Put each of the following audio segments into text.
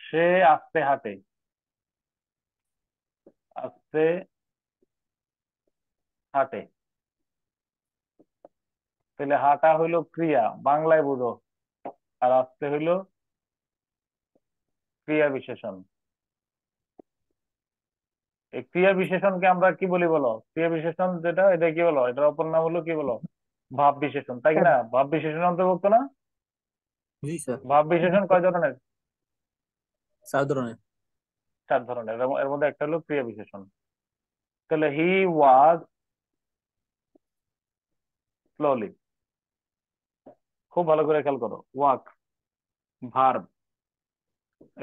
সে আস্তে হাঁটে। আস্তে হাঁটে, তাহলে হাঁটা হইলো ক্রিয়া, বাংলায় বুঝো। আর আস্তে হইলো ক্রিয়া বিশেষণ। এই ক্রিয়া বিশেষণকে আমরা কি বলি বলো? ক্রিয়া বিশেষণ যেটা, এটা কি বলো? এটার অপর নাম হলো কি বলো? ভাব বিশেষণ, তাই কি না? ভাব বিশেষণ অন্তর্ভুক্ত না? জি স্যার। ভাব বিশেষণ কয় ধরনের? 4 ধরনের। 4 ধরনের। এর মধ্যে একটা হলো ক্রিয়া বিশেষণ। তাহলে হি ওয়াজ স্লোলি। খুব ভালো করে খেয়াল করো, ওয়াক ভার্ব,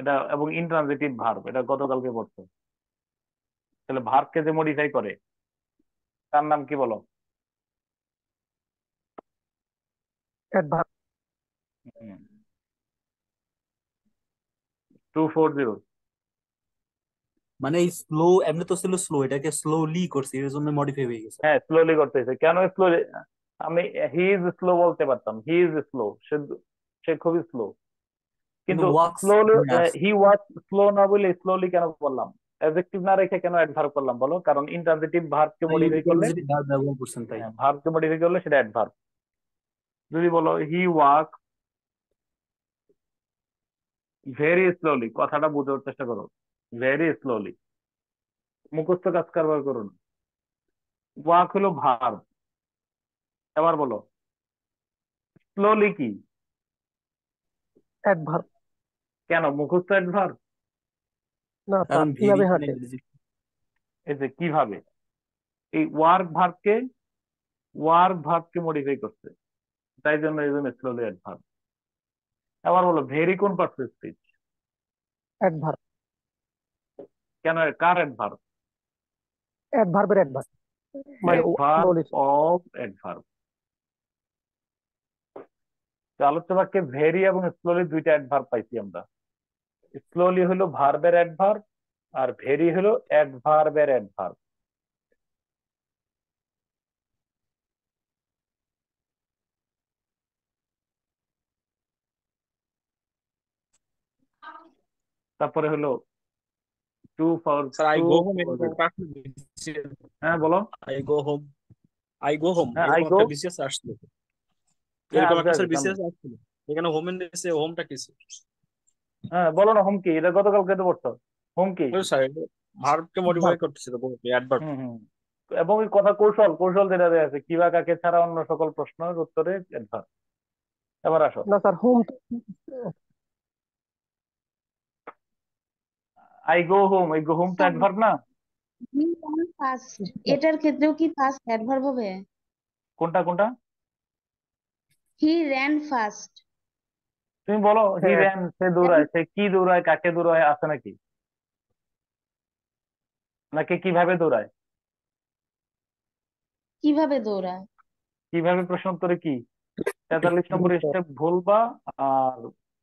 এটা এবং ইনট্রানজিটিভ ভার্ব, এটা গতকালকে পড়ছো। তাহলে ভার্বকে যে মডিফাই করে তার নাম কি বলো? অ্যাডভার্ব। 240। মানে এই স্লো, এমনি তো ছিল স্লো, এটাকে স্লোলি করছি, এর জন্য মডিফাই হয়ে গেছে। হ্যাঁ, স্লোলি করতেছে কেন? স্লোলি আমি হি ইজ স্লো বলতে পারতাম, হি ইজ স্লো, সে সে খুবই স্লো। কিন্তু কিন্তু ওয়াক্স স্লোলি, আসছে। হি ওয়াজ স্লো না বলে স্লোলি কেন বললাম? অ্যাডজেক্টিভ না রেখে কেন অ্যাডভার্ব করলাম বলো? কারণ ইন্টারজেক্টিভ ভার্বকে মডিফাই করলে, ইন্টারজেক্টিভ ভার্ব ব্যবহার করছেন তাই। হ্যাঁ, ভার্বকে মডিফাই করলে সেটা অ্যাডভার্ব। যদি বলো হি ওয়াক ভেরি স্লোলি, কথাটা বোঝার চেষ্টা করো। ভেরি স্লোলি, মুখস্থ কাজ কারবার করো না। ওয়াক হলো ভার্ব। এবার বলো স্লোলি কি? অ্যাডভার্ব। কেন মুখস্থ অ্যাডভার্ব? না স্যার, কারণ ভেরি কিভাবে মানে হাঁটে? ইংরেজি। এই যে কিভাবে, এই ওয়ার্ক ভার্বকে মডিফাই করছে, তাই জন্য এই জন্য স্লোলি অ্যাডভার্ব। আবার বলো ভেরি কোন পারফেক্ট স্পিচ? অ্যাডভার্ব। কেন, কার অ্যাডভার্ব? অ্যাডভার্বের অ্যাডভার্ব, মানে অ্যাডভার্ব স্লোলি। Of adverb. তো আলোচ্য বাক্যে ভেরি এবং স্লোলি দুইটা অ্যাডভার্ব পাইছি আমরা। স্লোলি হলো ভার্বের অ্যাডভার্ব, আর ভেরি হলো অ্যাডভার্বের অ্যাডভার্ব। তারপরে হলো to for sir I to. Go home এরকম একটা আসলো হ্যাঁ বলো। I go home, I go home হ্যাঁ আই এরকম গো। একটা বিসিএস আসলো। হ্যাঁ এরকম আসবে একটা স্যার আসবে সামনে। বিসিএস আসছিল, এখানে হোমের নিচে হোমটা কিছু। হ্যাঁ বলো না, হুমকি, এটা গতকালকে তো পড়ছো। হুমকি। স্যার ভার্বকে মডিফাই অ্যাডভার্ব। করতেছিল, অ্যাডভার্ব। হম হম। এবং এই কথা কৌশল, কৌশল যেটা দেওয়া আছে, কিবা কাকে ছাড়া অন্য সকল প্রশ্নের উত্তরে অ্যাডভার্ব। এবার আসো। না sir, home. I go home, এই গো হোম তো স্যার অ্যাডভার্ব না? হি রান ফাস্ট, এটার ক্ষেত্রেও কি ফাস্ট অ্যাডভার্ব হবে? কোনটা কোনটা? He ran fast. তুমি বলো হি হ্যাঁ। র্যান, সে দৌড়ায়, সে কি দৌড়ায়, কাকে দৌড়ায়, আছে নাকি? নাকি কিভাবে দৌড়ায়? কিভাবে দৌড়ায়? কিভাবে প্রশ্ন উত্তরে কি? 43 নম্বর স্টেপ ভুলবা আর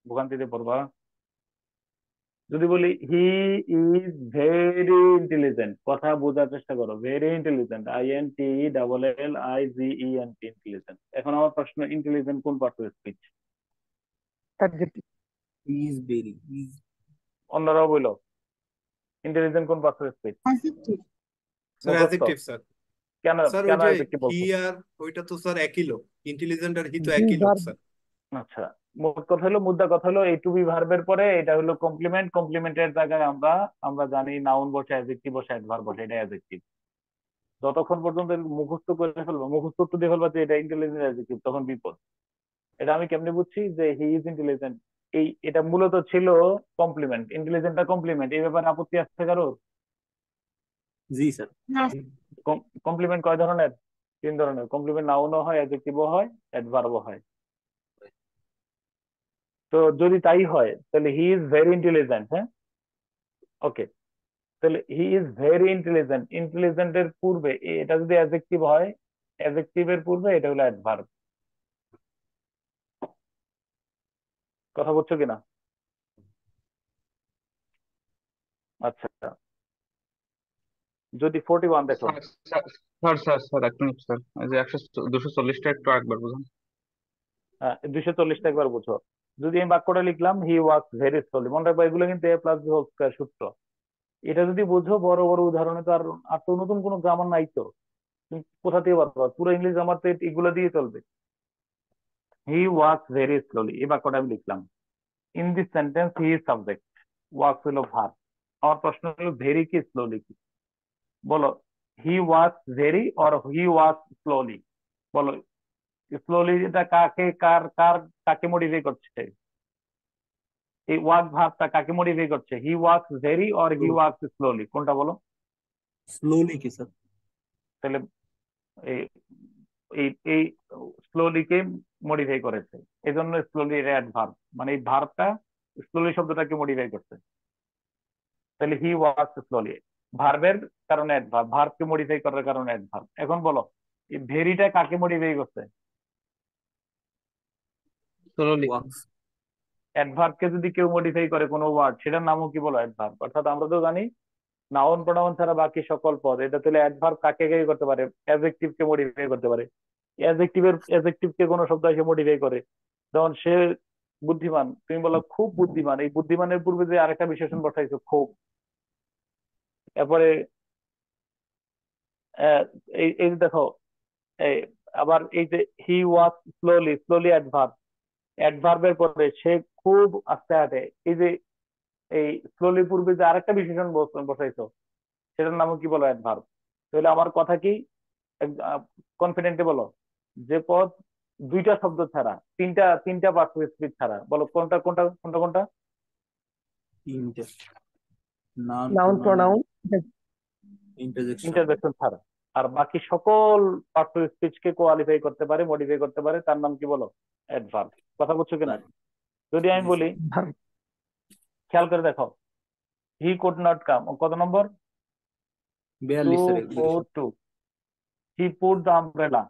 ভোগান্তিতে পড়বা। যদি বলি হি ইজ ভেরি ইন্টেলিজেন্ট, কথা বোঝার চেষ্টা করো। Very intelligent, INTELLIGENT, intelligent. এখন আমার প্রশ্ন, ইন্টেলিজেন্ট কোন part of speech? Adjective. Is very is. অন্যরাও বললো ইন্টেলিজেন্ট কোন part of speech? Adjective. Sir মুখস্থ। Adjective sir. কেন স্যার ওই কেন যে এদেরকে হি বলছো? আর ওইটা তো স্যার একই লোক, ইন্টেলিজেন্ট আর হি তো হি একই লোক ভার্ব। স্যার। আচ্ছা, মোট কথা হলো, মুদ্রা কথা হলো, এই টু বি ভার্বের পরে এটা হলো কমপ্লিমেন্ট, কমপ্লিমেন্টের জায়গায় আমরা আমরা জানি নাউন বসে, অ্যাডজেক্টিভ বসে, অ্যাডভার্ব বসে, এটা অ্যাডজেক্টিভ। যতক্ষণ পর্যন্ত মুখস্থ করে ফেলবো, মুখস্থ তো দিয়ে ফেলবা যে এটা ইন্টেলিজেন্ট অ্যাডজেক্টিভ, তখন বিপদ। এটা আমি কেমনে বুঝছি যে হি ইজ ইন্টেলিজেন্ট? এই এটা মূলত ছিল কমপ্লিমেন্ট, ইন্টেলিজেন্টটা কমপ্লিমেন্ট, এই ব্যাপারে আপত্তি আছে কারো? জি স্যার। না। কমপ্লিমেন্ট কয় ধরনের? 3 ধরনের কমপ্লিমেন্ট, নাউনও হয়, অ্যাডজেক্টিভও হয়, অ্যাডভার্বও হয়। তো যদি তাই হয় তাহলে হি ইজ ভেরি ইন্টেলিজেন্ট, হ্যাঁ, ওকে। তাহলে হি ইজ ভেরি ইন্টেলিজেন্ট, ইন্টেলিজেন্টের পূর্বে এটা যদি অ্যাডজেক্টিভ হয়, অ্যাডজেক্টিভের পূর্বে এটা হলো অ্যাডভার্ব। কথা বলছো কিনা? আচ্ছা, যদি 41 দেখো। Sir sir sir sir sir, এক মিনিট স্যার, এই যে 240টা একটু একবার বুঝুন। 240টা একবার বুঝো। যদি আমি বাক্যটা লিখলাম হি ওয়াক ভেরি স্লোলি, মনে রাখবো এগুলো কিন্তু এ প্লাস বি হোল স্কয়ার সূত্র। এটা যদি বুঝো বড় বড় উদাহরণে তো আর আর তো নতুন কোনো গ্রামার নাই তো, তুমি কোথা থেকে পারবা? পুরো ইংলিশ গ্রামার তো এগুলো দিয়ে চলবে। হি ওয়াক্স ভেরি স্লোলি, এই বাক্যটা আমি লিখলাম। In this sentence he is subject, walks হলো ভার্ব। আমার প্রশ্ন হলো ভেরি কি স্লোলি কি? বলো, he walks very or he walks slowly? বলো, স্লোলি এটা কাকে কার কার কাকে মডিফাই করছে? এই ওয়াক ভার্বটা কাকে মডিফাই করছে? He walks very or he walks slowly, কোনটা বলো? স্লোলি কি স্যার? তাহলে এই এই এই স্লোলিকে মডিফাই করেছে, এই জন্য স্লোলি এর অ্যাডভার্ব, মানে এই ভার্বটা স্লোলি শব্দটাকে মডিফাই করছে। তাহলে হি ওয়াক্স স্লোলি ভার্বের কারণে অ্যাডভার্ব, ভার্বকে মডিফাই করার কারণে অ্যাডভার্ব। এখন বলো এই ভেরিটা কাকে মডিফাই করছে? slowly, wax. অ্যাডভার্বকে যদি কেউ মডিফাই করে কোনো ওয়ার্ড, সেটার নামও কি বলো? অ্যাডভার্ব। অর্থাৎ আমরা তো জানি নাউন প্রোনাউন ছাড়া বাকি সকল পদ, এটা তাহলে অ্যাডভার্ব কাকে কে করতে পারে? অ্যাডজেক্টিভ কে মডিফাই করতে পারে। অ্যাডজেক্টিভ কে কোনো শব্দ এসে মডিফাই করে, যেমন সে বুদ্ধিমান, তুমি বলো খুব বুদ্ধিমান, এই বুদ্ধিমানের পূর্বে যে আরেকটা বিশেষণ বসাইছো খুব। এরপরে আহ, এই এই যে দেখো, এই আবার এই যে he walk slowly, slowly adverb, অ্যাডভার্বের পরে সে খুব আস্তে হাঁটে, এই যে এই স্লোলি পূর্বে যে আরেকটা বিশেষণ বসাইছো, সেটার নামও কি বলো? অ্যাডভার্ব। তাহলে আমার কথা কি, কনফিডেন্টলি বলো, যে পদ দুইটা শব্দ ছাড়া, তিনটা তিনটা পার্টস স্পিচ ছাড়া, বলো কোনটা কোনটা কোনটা কোনটা? তিনটে। Noun, noun, pronoun, pronoun, interjection. Interjection ছাড়া। আর বাকি সকল পার্টস স্পিচ কে কোয়ালিফাই করতে পারে, মডিফাই করতে পারে, তার নাম কি বলো? অ্যাডভার্ব। কথা বলছো কিনা? যদি আমি জি বলি, স্যার। ভার্ব। খেয়াল করে দেখো, হি কুড নট কাম, কত number? 42 sir, 242। He put the umbrella,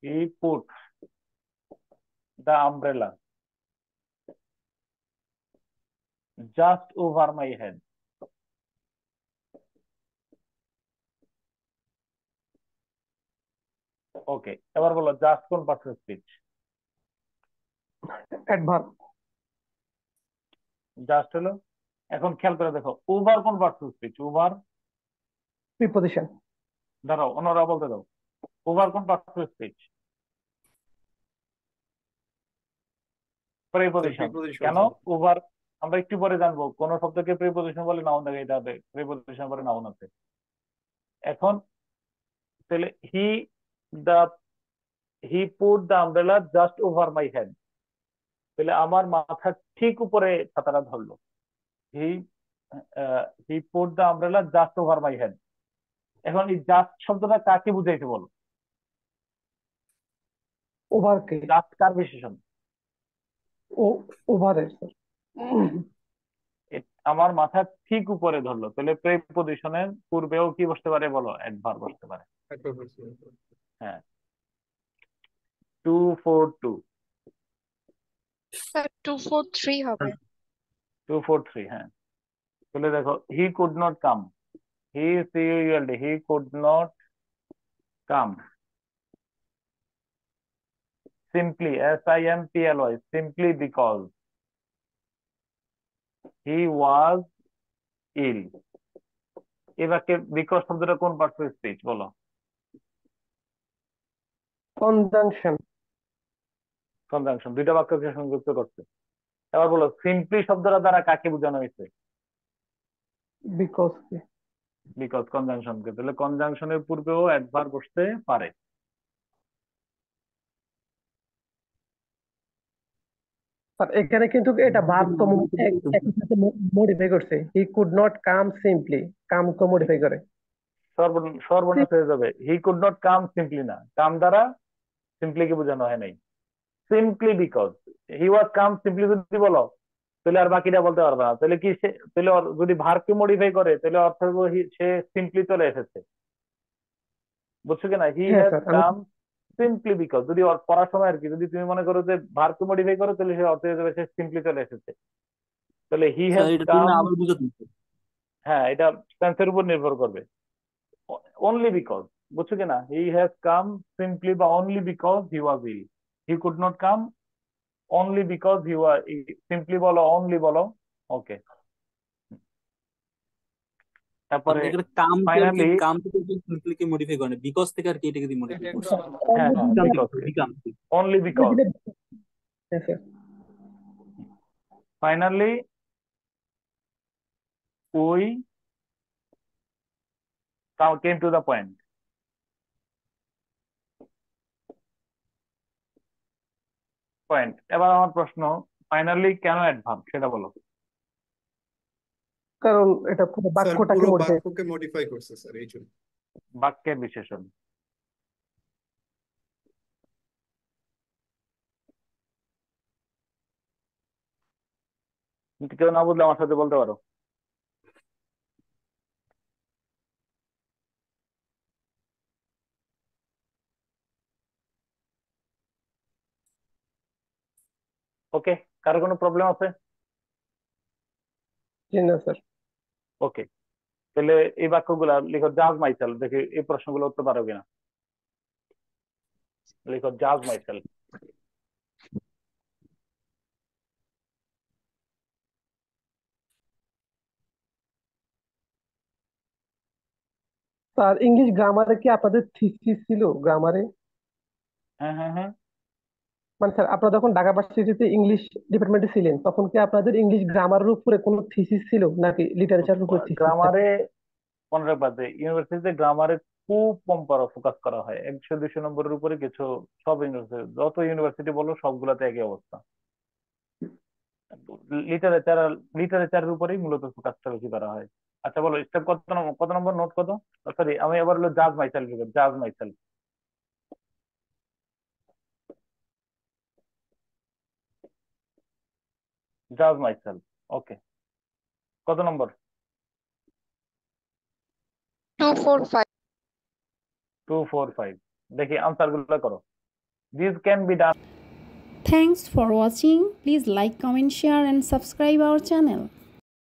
he put the umbrella just over my head. Okay, এবার বলো জাস্ট কোন পার্টস স্পিচ? অ্যাডভার্ব। জাস্ট হলো। এখন খেয়াল করে দেখো, ওভার কোন পার্টস স্পিচ? Over, preposition. দাঁড়াও অন্যরা বলতে দাও, ওভার কোন পার্টস স্পিচ? প্রিপোজিশন। প্রিপোজিশন কেন স্যার। ওভার? আমরা একটু পরে জানবো কোন শব্দকে প্রিপোজিশন বলে, নাউন দেখাইতে হবে, প্রিপোজিশন পরে নাউন আছে। এখন তাহলে the he put the umbrella just over my head, তাহলে আমার মাথার ঠিক উপরে ছাতাটা ধরলো। He he put the umbrella just over my head. এখন এই জাস্ট শব্দটা কাকে বুঝাইতে বলো? ওভারকে। জাস্ট কার বিশেষণ? ও ওভারের স্যার। আমার মাথার ঠিক উপরে ধরলো, তাহলে প্রিপোজিশনের পূর্বেও কি বসতে পারে বলো? অ্যাডভার্ব বসতে পারে। হ্যাঁ, 242। স্যার 243 হবে। 243, হ্যাঁ। তাহলে দেখো, he could not come, he could not come simply, simply, simply because he was ill। এবারে বিকজ শব্দটা কোন পার্টস অফ স্পিচ বলো? কনজাংশন। কনজাংশন, দুইটা বাক্যকে সংযুক্ত করছে। এবার বলো সিম্পলি শব্দটা দ্বারা কাকে বোঝানো হয়েছে? Because K. বিকজ কনজাংশনকে। তাহলে কনজাংশনের পূর্বেও অ্যাডভার্ব বসতে পারে। স্যার এখানে কিন্তু এটা ভার্ব তো একই সাথে মডিফাই করছে। He could not come simply, come তো মডিফাই করে। সর্বনাশ হয়ে যাবে, he could not come simply না, কাম দ্বারা সিম্পলি কে বোঝানো হয় নাই, simply because. He was come simply যদি বলো, তাহলে আর বাকিটা বলতে পারবে না। তাহলে কি সে, তাহলে যদি ভার্বকে মডিফাই করে, তাহলে অর্থ হলো সে সিম্পলি চলে এসেছে। বুঝছো কিনা? হি হ্যাঁ has sir, come simply because, যদি পড়ার সময় আর কি, যদি তুমি মনে করো যে ভার্বকে মডিফাই করো, তাহলে সে অর্থ হয়ে যাবে সে সিম্পলি চলে এসেছে। তাহলে হি স্যার হ্যাজ এটা তুমি কাম, আবার বুঝাতে হবে। হ্যাঁ এটা টেন্সের উপর নির্ভর করবে। অনলি বিকজ, বুঝছো কিনা? হি হ্যাজ কাম সিম্পলি বা only because he was ill. He could not come only because you are, simply বলো, অনলি বলো। ওকে, তারপরে আপনি এখানে কাম থেকে সিম্পলি কি মডিফাই করেন, বিকজ থেকে আর কি এটাকে দিয়ে মডিফাই করছেন? হ্যাঁ হ্যাঁ, because, only because. Finally we came to the point. এবার আমার প্রশ্ন, ফাইনালি কেন অ্যাডভার্ব সেটা বলো। কারণ এটা পুরো স্যার বাক্যটাকে পুরো মডিফাই বাক্যকে মডিফাই করছে স্যার এই জন্য। বাক্যের বিশেষণ। কেউ না বুঝলে আমার সাথে বলতে পারো। ওকে, কারো কোনো প্রবলেম আছে? জি না স্যার। ওকে, তাহলে এই বাক্যগুলা লিখো, জাজ মাইসেলফ। দেখি এই প্রশ্নগুলো উত্তর পারো কিনা। লিখো জাজ মাইসেলফ। স্যার ইংলিশ গ্রামারে কি আপনাদের থিসিস ছিল গ্রামারে? হ্যাঁ হ্যাঁ হ্যাঁ, মানে স্যার আপনারা যখন ঢাকা ভার্সিটিতে ইংলিশ ডিপার্টমেন্টে ছিলেন তখন কি আপনাদের ইংলিশ গ্রামারের উপরে কোনো থিসিস ছিল নাকি লিটারেচারের উপরে থিসিস? গ্রামারে মনে রাখবা যে ইউনিভার্সিটিতে গ্রামারে খুব কম ফোকাস করা হয়, 100-200 নম্বরের উপরে কিছু। সব ইউনিভার্সিটি, যত ইউনিভার্সিটি বলো সবগুলাতে একই অবস্থা। লিটারেচারের উপরেই মূলত ফোকাসটা বেশি করা হয়। আচ্ছা বলো, স্টেপ কত নম্বর, নোট কত? সরি, আমি এবার হলো জাজ মাইসেলফ, জাজ মাইসেলফ। জাজ মাইসেলফ, ওকে। কত নম্বর? 245. 245। দেখি আনসার গুলো করো। This can be done. Thanks for watching. Please like, comment, share and subscribe our channel.